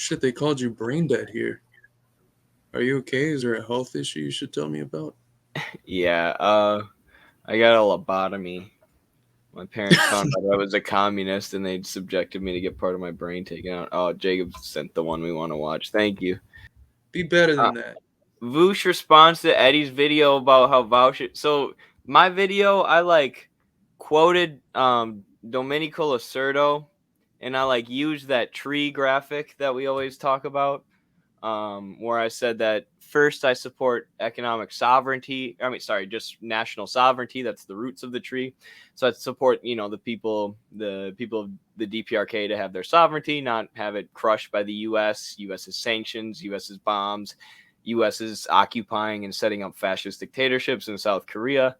Shit, they called you brain dead here. Are you okay? Is there a health issue you should tell me about? Yeah, I got a lobotomy. My parents found out I was a communist and they subjected me to get part of my brain taken out. Oh, Jacob sent the one we want to watch. Thank you. Be better Uh, than that. Vaush responds to Eddie's video about how Vaush. So my video, I like quoted Domenico Lacerdo, and I like used that tree graphic that we always talk about, where I said that first I support economic sovereignty. I mean, sorry, just national sovereignty. That's the roots of the tree. So I support, the people of the DPRK to have their sovereignty, not have it crushed by the U.S. U.S.'s sanctions, U.S.'s bombs, U.S. is occupying and setting up fascist dictatorships in South Korea.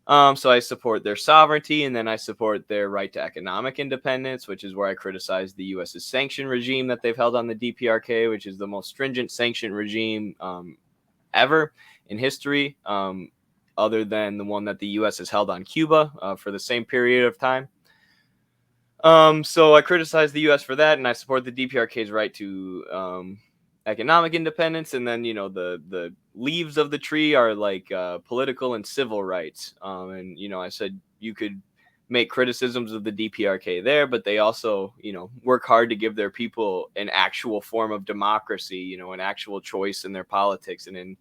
So I support their sovereignty, and then I support their right to economic independence, which is where I criticize the U.S.'s sanction regime that they've held on the DPRK, which is the most stringent sanction regime ever in history, other than the one that the U.S. has held on Cuba for the same period of time. So I criticize the U.S. for that, and I support the DPRK's right to economic independence, and then the leaves of the tree are like political and civil rights, and I said you could make criticisms of the DPRK there, but they also work hard to give their people an actual form of democracy, an actual choice in their politics and in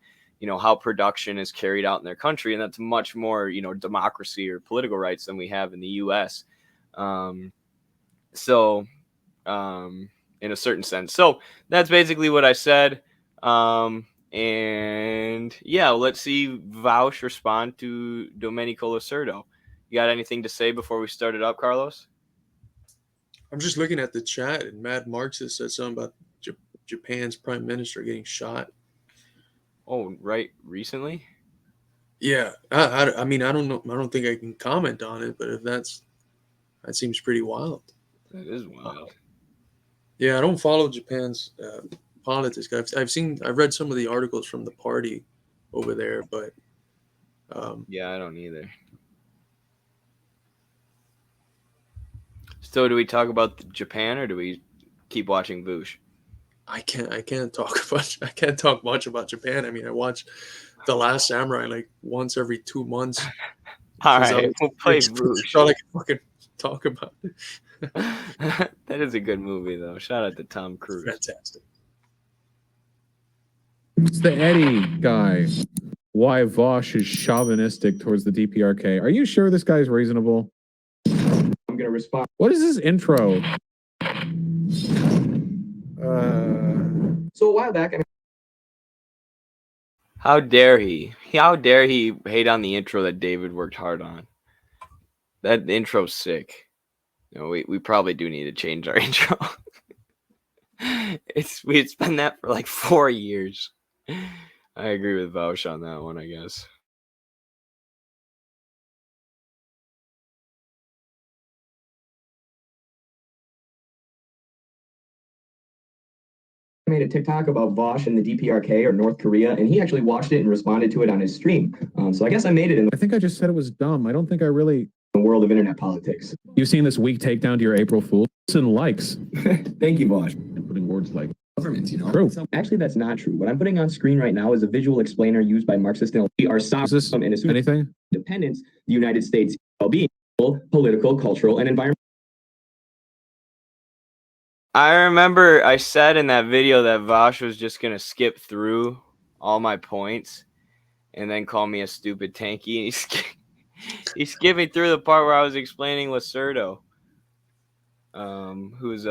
how production is carried out in their country, and that's much more democracy or political rights than we have in the U.S. So in a certain sense. So that's basically what I said. And yeah, let's see Vaush respond to Domenico Lacerdo. You got anything to say before we start it up, Carlos? I'm just looking at the chat, and Mad Marxist said something about Japan's prime minister getting shot. Oh, right, recently? Yeah, I mean, I don't know. I don't think I can comment on it, but if that seems pretty wild. That is wild. Yeah, I don't follow Japan's politics. I've read some of the articles from the party over there, but Yeah, I don't either. So do we talk about Japan or do we keep watching Vaush? I can't talk much about Japan. I mean, I watch The Last Samurai like once every 2 months All because right, we'll play that's Vaush. all I can fucking talk about. That is a good movie, though. Shout out to Tom Cruise. Fantastic. It's the Eddie guy. Why Vaush is chauvinistic towards the DPRK. Are you sure this guy's reasonable? I'm gonna respond. What is this intro? So a while back, How dare he? How dare he hate on the intro that David worked hard on? That intro's sick. We probably do need to change our intro. It's been that for like 4 years. I agree with Vaush on that one, I guess. Made a TikTok about Vaush and the DPRK or North Korea, and he actually watched it and responded to it on his stream. So I guess I made it in I think I just said it was dumb. I don't think I really... the world of internet politics. You've seen this weak takedown to your April Fool? And likes. Thank you, Vaush. And putting words like... Government, True. Actually, that's not true. What I'm putting on screen right now is a visual explainer used by Marxists and are sovereign and assume anything? independence, the United States well-being, political, cultural, and environmental. I remember I said in that video that Vaush was just going to skip through all my points and then call me a stupid tanky. And he's skipping through the part where I was explaining Lacerdo, who's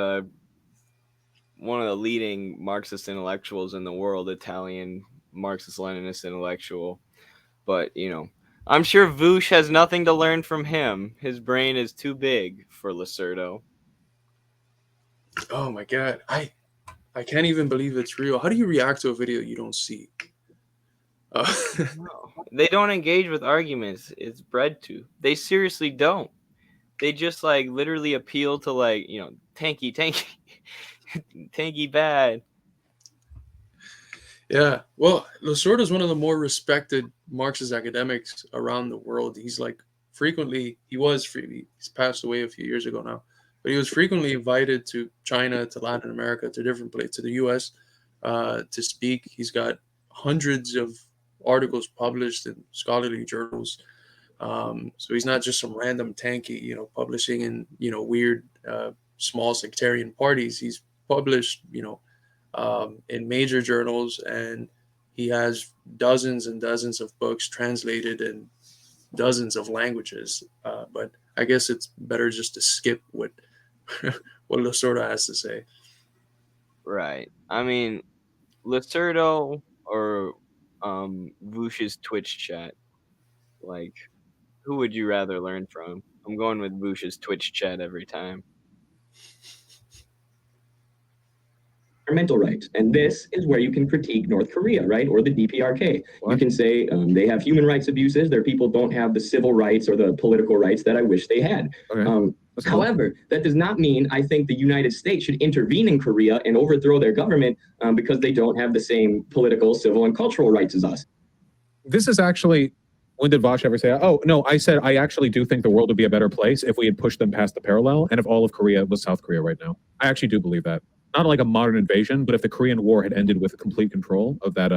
one of the leading Marxist intellectuals in the world, Italian Marxist-Leninist intellectual. But, I'm sure Vaush has nothing to learn from him. His brain is too big for Lacerdo. Oh my god, I can't even believe it's real. How do you react to a video you don't see? No, they don't engage with arguments. It's bred to. They seriously don't. They just like literally appeal to like tanky, tanky bad. Yeah, well, Lacerda is one of the more respected Marxist academics around the world. He's like he's passed away a few years ago now, but he was frequently invited to China, to Latin America, to different places, to the U.S. To speak. He's got hundreds of articles published in scholarly journals. So he's not just some random tanky, publishing in weird small sectarian parties. He's published, in major journals, and he has dozens and dozens of books translated in dozens of languages. But I guess it's better just to skip what what Lasorda has to say. Right. I mean, Lacerdo or Vaush's Twitch chat. Like, who would you rather learn from? I'm going with Vaush's Twitch chat every time. Environmental rights. And this is where you can critique North Korea, right? Or the DPRK. What? You can say they have human rights abuses. Their people don't have the civil rights or the political rights that I wish they had. Okay. However, that does not mean I think the United States should intervene in Korea and overthrow their government because they don't have the same political, civil, and cultural rights as us. This is actually, when did Vaush ever say, oh, no, I said I actually do think the world would be a better place if we had pushed them past the parallel and if all of Korea was South Korea right now. I actually do believe that. Not like a modern invasion, but if the Korean War had ended with complete control of that.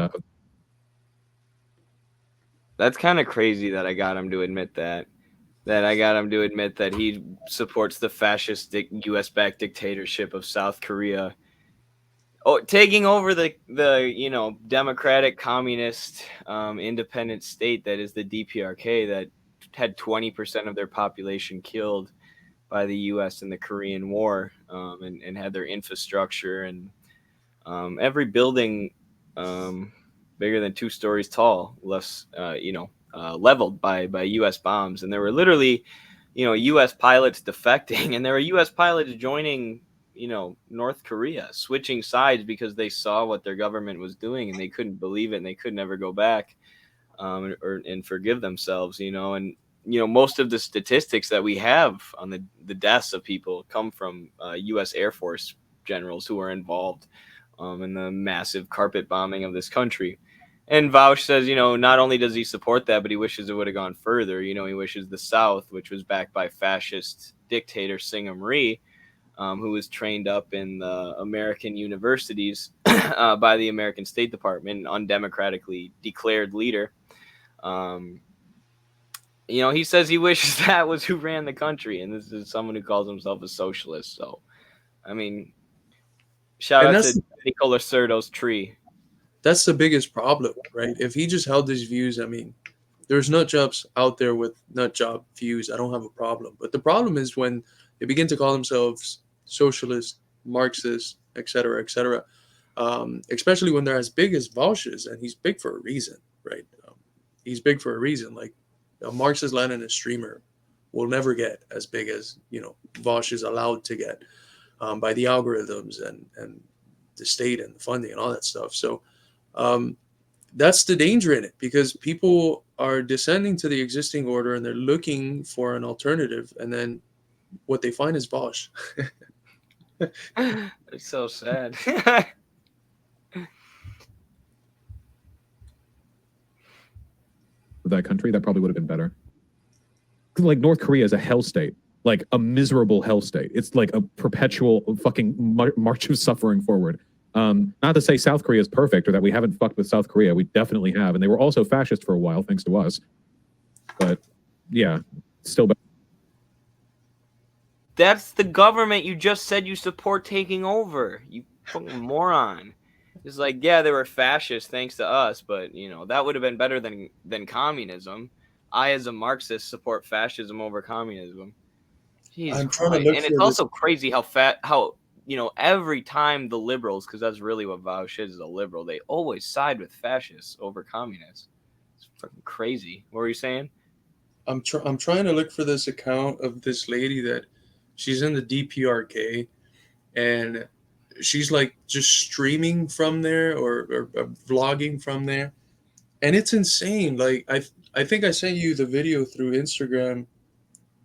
That's kind of crazy that I got him to admit that. That he supports the fascist U.S.-backed dictatorship of South Korea. Oh, taking over the democratic, communist, independent state that is the DPRK that had 20% of their population killed by the U.S. in the Korean War, and had their infrastructure and every building bigger than 2 stories tall, leveled by U.S. bombs. And there were literally, U.S. pilots defecting, and there were U.S. pilots joining, North Korea, switching sides because they saw what their government was doing and they couldn't believe it and they could never go back and forgive themselves, and most of the statistics that we have on the deaths of people come from U.S. Air Force generals who are involved in the massive carpet bombing of this country. And Vaush says, not only does he support that, but he wishes it would have gone further. He wishes the South, which was backed by fascist dictator Syngman Rhee, who was trained up in the American universities by the American State Department, undemocratically declared leader. He says he wishes that was who ran the country, and this is someone who calls himself a socialist. So, I mean, shout out to Nicola Serdo's tree. That's the biggest problem, right? If he just held his views, I mean, there's nut jobs out there with nut job views. I don't have a problem. But the problem is when they begin to call themselves socialist, Marxist, etc., especially when they're as big as Vaush is, and he's big for a reason, right? He's big for a reason. Like a Marxist-Leninist streamer will never get as big as Vaush is allowed to get by the algorithms and the state and the funding and all that stuff. So that's the danger in it, because people are descending to the existing order and they're looking for an alternative, and then what they find is Vaush. It's so sad. That country, that probably would have been better. Like North Korea is a hell state, like a miserable hell state. It's like a perpetual fucking march of suffering forward. Not to say South Korea is perfect or that we haven't fucked with South Korea. We definitely have. And they were also fascist for a while, thanks to us. But yeah, still better. That's the government you just said you support taking over. You fucking moron. It's like, yeah, they were fascist thanks to us, but that would have been better than communism. I, as a Marxist, support fascism over communism. Jesus Christ. And it's also crazy how every time the liberals, because that's really what Vaush is a liberal, they always side with fascists over communists. It's fucking crazy. What were you saying? I'm trying to look for this account of this lady that she's in the DPRK, and she's like just streaming from there or vlogging from there, and it's insane. Like I think I sent you the video through Instagram.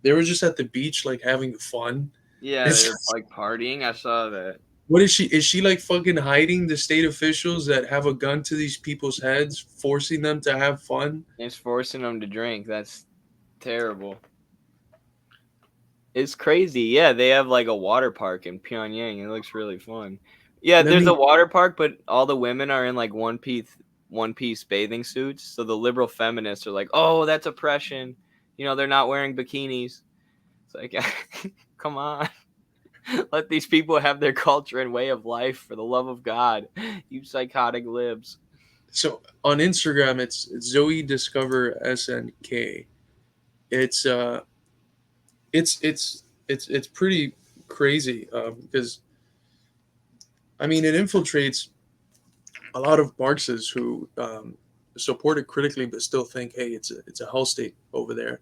They were just at the beach, like having fun. Yeah, they're like partying. I saw that. What is she? Is she like fucking hiding the state officials that have a gun to these people's heads, forcing them to have fun? It's forcing them to drink. That's terrible. It's crazy. Yeah, they have like a water park in Pyongyang. It looks really fun. Yeah, Let there's me a water park, but all the women are in like one piece bathing suits. So the liberal feminists are like, "Oh, that's oppression." They're not wearing bikinis. It's like, come on. Let these people have their culture and way of life for the love of God. You psychotic libs. so on Instagram it's Zoe Discover SNK. It's it's pretty crazy because I mean it infiltrates a lot of Marxists who support it critically but still think, hey, it's a hell state over there.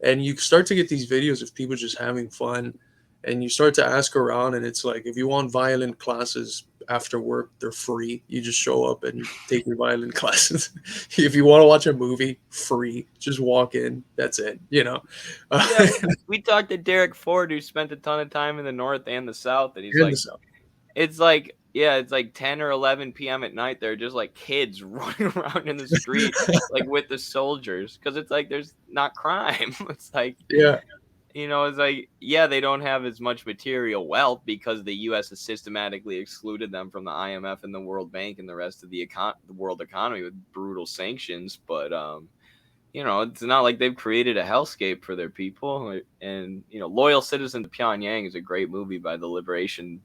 And you start to get these videos of people just having fun, and you start to ask around, and it's like if you want violin classes after work, they're free. You just show up and you take your violin classes. If you want to watch a movie, free. Just walk in. That's it. Yeah, we talked to Derek Ford, who spent a ton of time in the North and the South, and he's in the like, South. it's like, yeah, it's like 10 or 11 p.m. at night. They're just like kids running around in the street, like with the soldiers, because it's like there's not crime. It's like, Yeah, it's like, yeah, they don't have as much material wealth because the U.S. has systematically excluded them from the IMF and the World Bank and the rest of the world economy with brutal sanctions. But it's not like they've created a hellscape for their people. And Loyal Citizen to Pyongyang is a great movie by the Liberation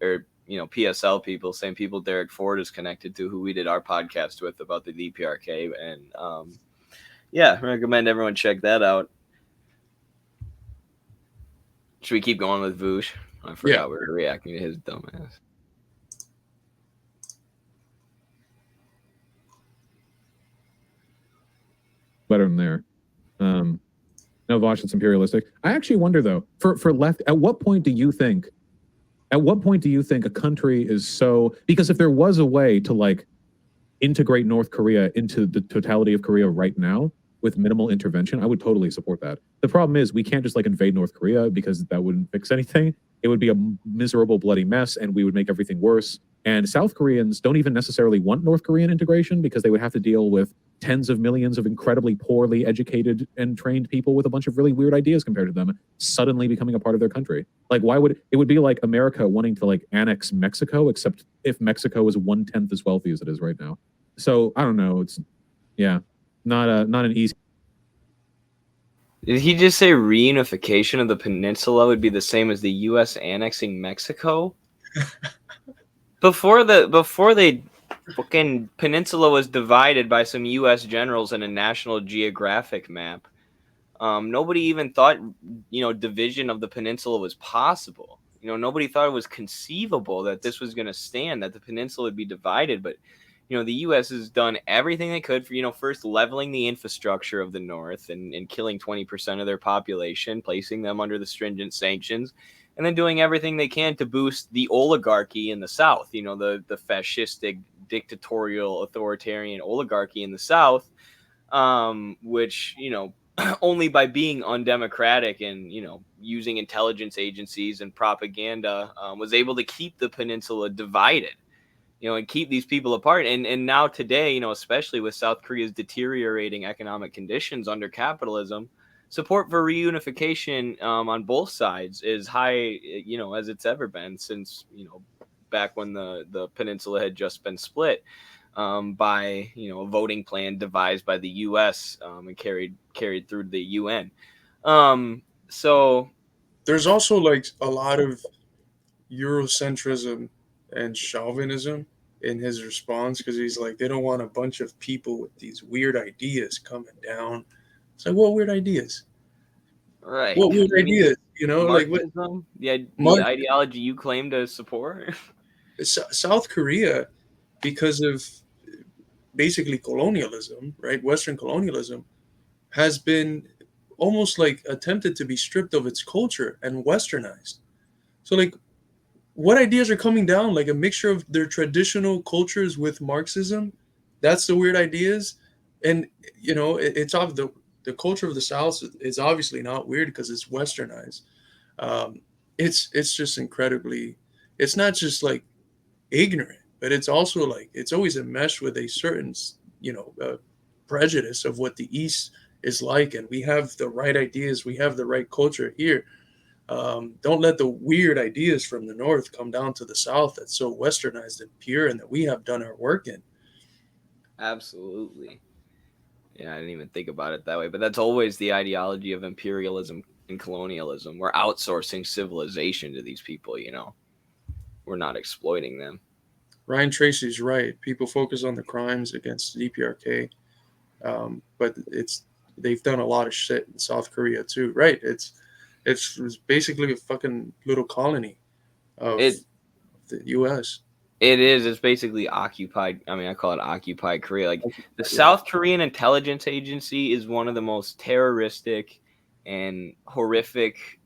or PSL people, same people Derek Ford is connected to, who we did our podcast with about the DPRK. And yeah, I recommend everyone check that out. Should we keep going with Vaush? I forgot we were reacting to his dumbass. Better than there. No, Vaush, it's imperialistic. I actually wonder though, for left, at what point do you think a country is so, because if there was a way to like integrate North Korea into the totality of Korea right now with minimal intervention, I would totally support that. The problem is we can't just like invade North Korea because that wouldn't fix anything. It would be a miserable, bloody mess, and we would make everything worse. And South Koreans don't even necessarily want North Korean integration because they would have to deal with tens of millions of incredibly poorly educated and trained people with a bunch of really weird ideas compared to them suddenly becoming a part of their country. Like, why would it would be like America wanting to like annex Mexico, except if Mexico is 1/10 as wealthy as it is right now. So I don't know. It's not an easy. Did he just say reunification of the peninsula would be the same as the U.S. annexing Mexico? Before the fucking peninsula was divided by some U.S. generals in a National Geographic map, nobody even thought, division of the peninsula was possible. Nobody thought it was conceivable that this was going to stand, that the peninsula would be divided. But the U.S. has done everything they could for, first leveling the infrastructure of the North and killing 20% of their population, placing them under the stringent sanctions, and then doing everything they can to boost the oligarchy in the South, the fascistic, dictatorial, authoritarian oligarchy in the South, which, only by being undemocratic and, using intelligence agencies and propaganda was able to keep the peninsula divided. And keep these people apart. And now today, especially with South Korea's deteriorating economic conditions under capitalism, support for reunification on both sides is high, as it's ever been since, back when the peninsula had just been split by, a voting plan devised by the U.S. And carried through the UN. So there's also like a lot of Eurocentrism and chauvinism in his response, because he's like, they don't want a bunch of people with these weird ideas coming down. It's like, what weird ideas? Right. What weird ideas? Like what? Marxism, the ideology you claim to support. South Korea, because of basically colonialism, right? Western colonialism has been almost like attempted to be stripped of its culture and westernized. So like, what ideas are coming down? Like a mixture of their traditional cultures with Marxism. That's the weird ideas. And it's of the culture of the South is obviously not weird because it's westernized. It's just incredibly, it's not just like ignorant, but it's also like it's always enmeshed with a certain prejudice of what the East is like, and we have the right ideas, we have the right culture here. Don't let the weird ideas from the north come down to the south that's so westernized and pure and that we have done our work in. Absolutely. Yeah, I didn't even think about it that way, but that's always the ideology of imperialism and colonialism. We're outsourcing civilization to these people, you know. We're not exploiting them. Ryan Tracy's right. People focus on the crimes against the DPRK, but they've done a lot of shit in South Korea too, right? It's basically a fucking little colony of the U.S. It is. It's basically occupied. I mean, I call it occupied Korea. Like the Yeah. South Korean intelligence agency is one of the most terroristic and horrific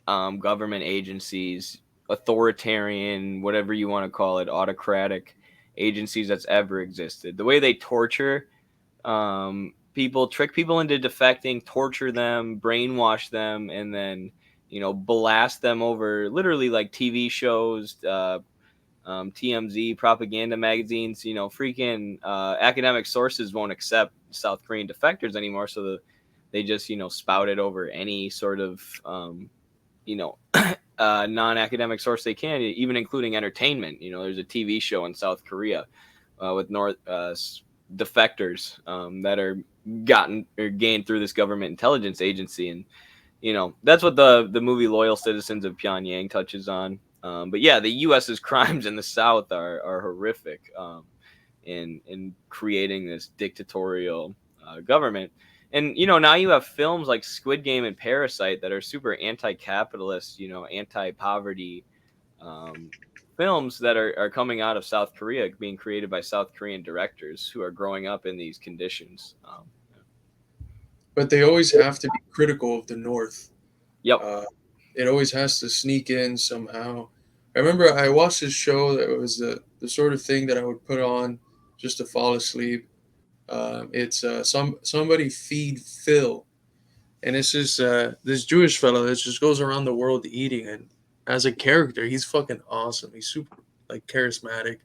government agencies, authoritarian, whatever you want to call it, autocratic agencies that's ever existed. The way they torture people, trick people into defecting, torture them, brainwash them, and then, you know, blast them over literally like TV shows, TMZ, propaganda magazines, you know, freaking academic sources won't accept South Korean defectors anymore. So they just, you know, spout it over any sort of, you know, non-academic source they can, even including entertainment. You know, there's a TV show in South Korea with defectors that are gained through this government intelligence agency. And, you know, that's what the movie Loyal Citizens of Pyongyang touches on. But yeah, the U.S.'s crimes in the South are horrific in creating this dictatorial government. And, you know, now you have films like Squid Game and Parasite that are super anti-capitalist, you know, anti-poverty films that are coming out of South Korea, being created by South Korean directors who are growing up in these conditions. But they always have to be critical of the North. Yep. It always has to sneak in somehow. I remember I watched this show that was the sort of thing that I would put on just to fall asleep. It's somebody feed Phil, and it's just this Jewish fellow that just goes around the world eating, and as a character, he's fucking awesome. He's super like charismatic.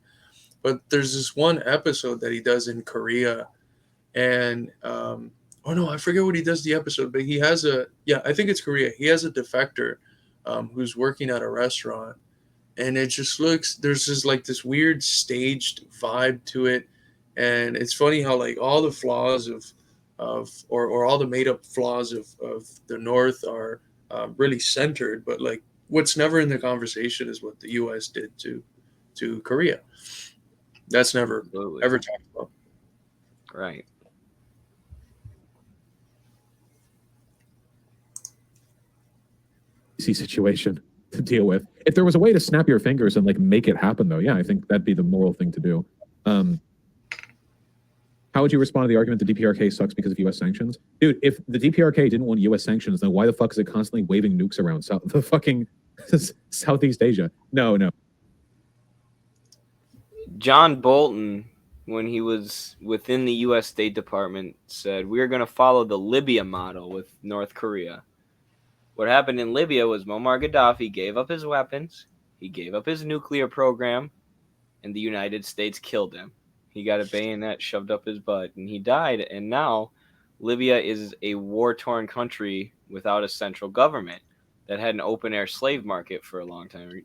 But there's this one episode that he does in Korea, and oh no, I forget what he does the episode, but he has I think it's Korea. He has a defector who's working at a restaurant, and it just looks there's just like this weird staged vibe to it. And it's funny how like all the flaws or all the made up flaws of the North are really centered, but like what's never in the conversation is what the U.S. did to Korea. That's never Absolutely. ever talked about. Right. Situation to deal with. If there was a way to snap your fingers and like make it happen, though, yeah, I think that'd be the moral thing to do. How would you respond to the argument the DPRK sucks because of U.S. sanctions? Dude, if the DPRK didn't want U.S. sanctions, then why the fuck is it constantly waving nukes around the fucking Southeast Asia? No. John Bolton, when he was within the U.S. State Department, said, "We're going to follow the Libya model with North Korea." What happened in Libya was Muammar Gaddafi gave up his weapons, he gave up his nuclear program, and the United States killed him. He got a bayonet shoved up his butt, and he died. And now Libya is a war-torn country without a central government that had an open-air slave market for a long time.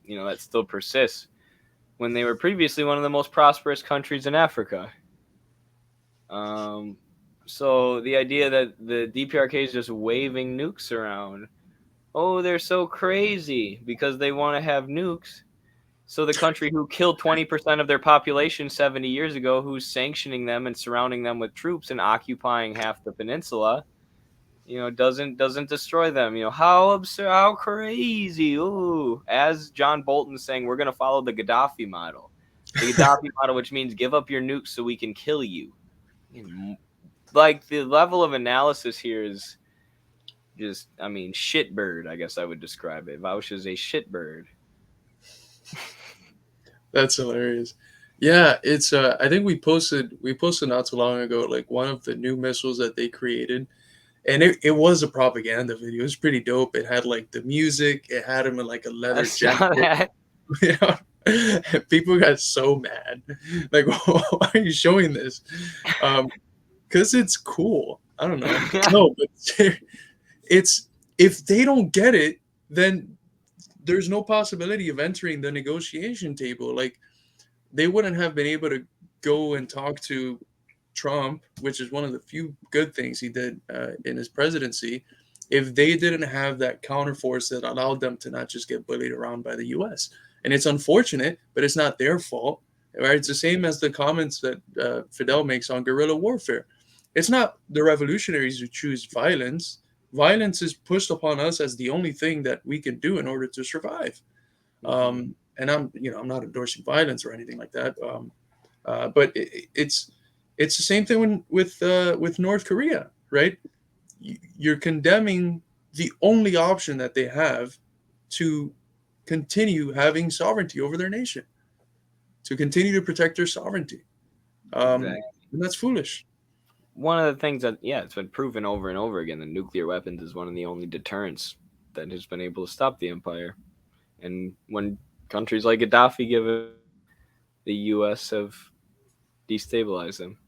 You know, that still persists when they were previously one of the most prosperous countries in Africa. So the idea that the DPRK is just waving nukes around, oh, they're so crazy because they want to have nukes. So the country who killed 20% of their population 70 years ago, who's sanctioning them and surrounding them with troops and occupying half the peninsula, you know, doesn't destroy them. You know, how absurd, how crazy. Ooh, as John Bolton saying, we're going to follow the Gaddafi model. The Gaddafi model, which means give up your nukes so we can kill you. Like, the level of analysis here is just, I mean, shitbird, I guess I would describe it. Vaush is a shitbird. That's hilarious. Yeah, it's I think we posted not too long ago like one of the new missiles that they created, and it was a propaganda video. It was pretty dope. It had like the music, it had him in like a leather jacket. Yeah. People got so mad. Like, why are you showing this? Because it's cool. I don't know. No, but it's if they don't get it, then there's no possibility of entering the negotiation table. Like, they wouldn't have been able to go and talk to Trump, which is one of the few good things he did in his presidency, if they didn't have that counterforce that allowed them to not just get bullied around by the U.S. And it's unfortunate, but it's not their fault. Right? It's the same as the comments that Fidel makes on guerrilla warfare. It's not the revolutionaries who choose violence. Violence is pushed upon us as the only thing that we can do in order to survive. And I'm not endorsing violence or anything like that. But it's the same thing with North Korea, right? You're condemning the only option that they have to continue having sovereignty over their nation, to continue to protect their sovereignty. Exactly. And that's foolish. One of the things that, it's been proven over and over again that nuclear weapons is one of the only deterrents that has been able to stop the empire. And when countries like Gaddafi give it, the U.S. have destabilized them.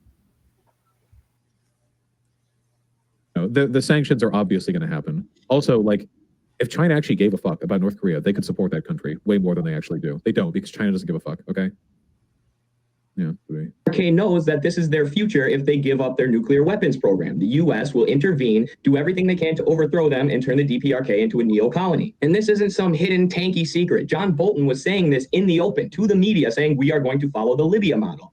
The sanctions are obviously going to happen. Also, like, if China actually gave a fuck about North Korea, they could support that country way more than they actually do. They don't, because China doesn't give a fuck, okay? Yeah. DPRK knows that this is their future if they give up their nuclear weapons program. The U.S. will intervene, do everything they can to overthrow them, and turn the DPRK into a neo-colony. And this isn't some hidden tanky secret. John Bolton was saying this in the open to the media, saying we are going to follow the Libya model.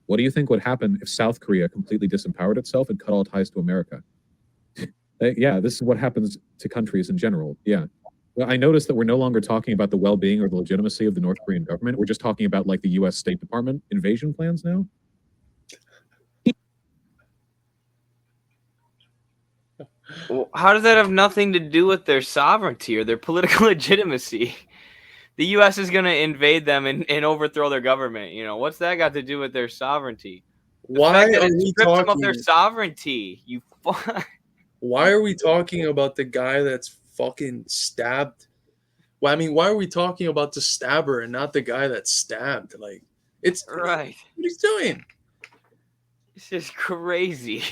What do you think would happen if South Korea completely disempowered itself and cut all ties to America? Yeah, this is what happens to countries in general. Yeah. Well, I noticed that we're no longer talking about the well-being or the legitimacy of the North Korean government. We're just talking about like the U.S. State Department invasion plans now. Well, how does that have nothing to do with their sovereignty or their political legitimacy? The U.S. is going to invade them and overthrow their government. What's that got to do with their sovereignty? Why are we talking of their sovereignty? Why are we talking about the guy that's fucking stabbed? Well, I mean, why are we talking about the stabber and not the guy that's stabbed? Like, it's right. What he's doing? It's just crazy.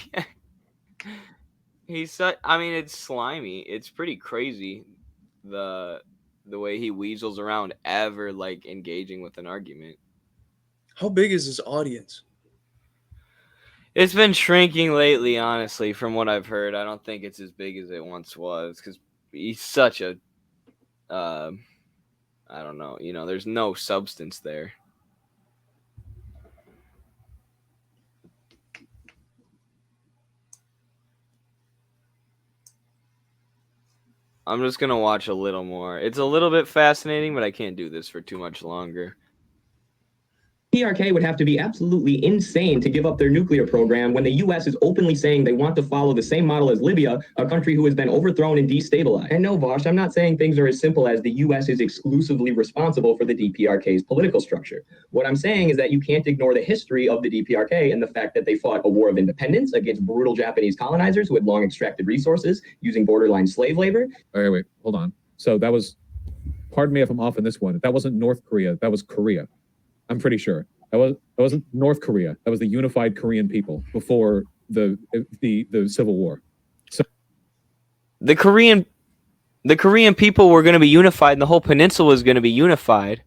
It's slimy. It's pretty crazy the way he weasels around ever like engaging with an argument. How big is his audience? It's been shrinking lately, honestly, from what I've heard. I don't think it's as big as it once was because he's such a, I don't know, there's no substance there. I'm just going to watch a little more. It's a little bit fascinating, but I can't do this for too much longer. DPRK would have to be absolutely insane to give up their nuclear program when the U.S. is openly saying they want to follow the same model as Libya, a country who has been overthrown and destabilized. And no, Vaush, I'm not saying things are as simple as the U.S. is exclusively responsible for the DPRK's political structure. What I'm saying is that you can't ignore the history of the DPRK and the fact that they fought a war of independence against brutal Japanese colonizers who had long extracted resources using borderline slave labor. All right, wait, hold on. So that was, pardon me if I'm off on this one, that wasn't North Korea, that was Korea. I'm pretty sure that wasn't North Korea. That was the unified Korean people before the Civil War. So the Korean people were going to be unified, and the whole peninsula was going to be unified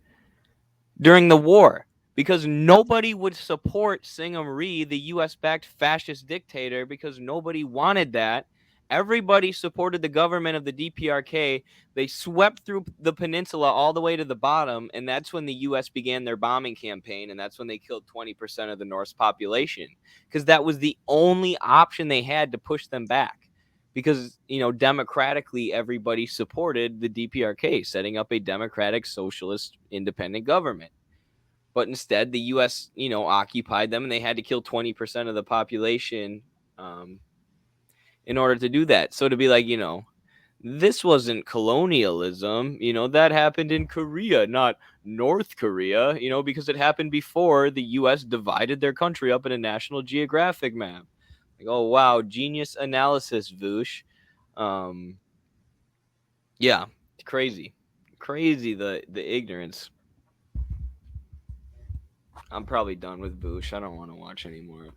during the war because nobody would support Syngman Rhee, the U.S.-backed fascist dictator, because nobody wanted that. Everybody supported the government of the DPRK. They swept through the peninsula all the way to the bottom, and that's when the U.S. began their bombing campaign, and that's when they killed 20% of the North's population, because that was the only option they had to push them back, because, democratically, everybody supported the DPRK, setting up a democratic, socialist, independent government. But instead, the U.S., occupied them, and they had to kill 20% of the population in order to do that. So to be like, this wasn't colonialism, that happened in Korea, not North Korea, because it happened before the U.S. divided their country up in a National Geographic map. Like, oh, wow, genius analysis, Vaush. Yeah, it's crazy. Crazy, the ignorance. I'm probably done with Vaush. I don't want to watch anymore.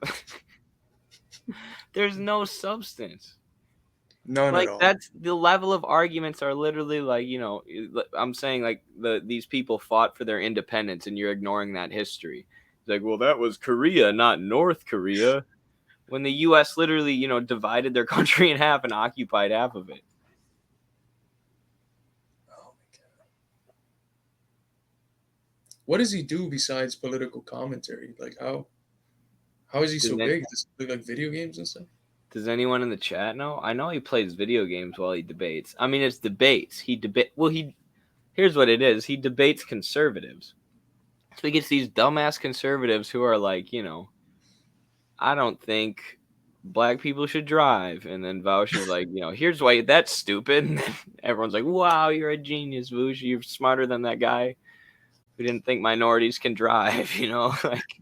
There's no substance. None Like at all. that's the level of arguments are literally like, you know, I'm saying like these people fought for their independence and you're ignoring that history. It's like, well, that was Korea, not North Korea. When the US literally, you know, divided their country in half and occupied half of it. Oh my god. What does he do besides political commentary? Like how is he so Does big? Does he play like video games and stuff? Does anyone in the chat know? I know he plays video games while he debates. I mean, it's debates. Here's what it is. He debates conservatives. So he gets these dumbass conservatives who are like, you know, I don't think black people should drive. And then Vaush is like, you know, here's why that's stupid. And then everyone's like, wow, you're a genius, Vaush. You're smarter than that guy who didn't think minorities can drive, you know? Like,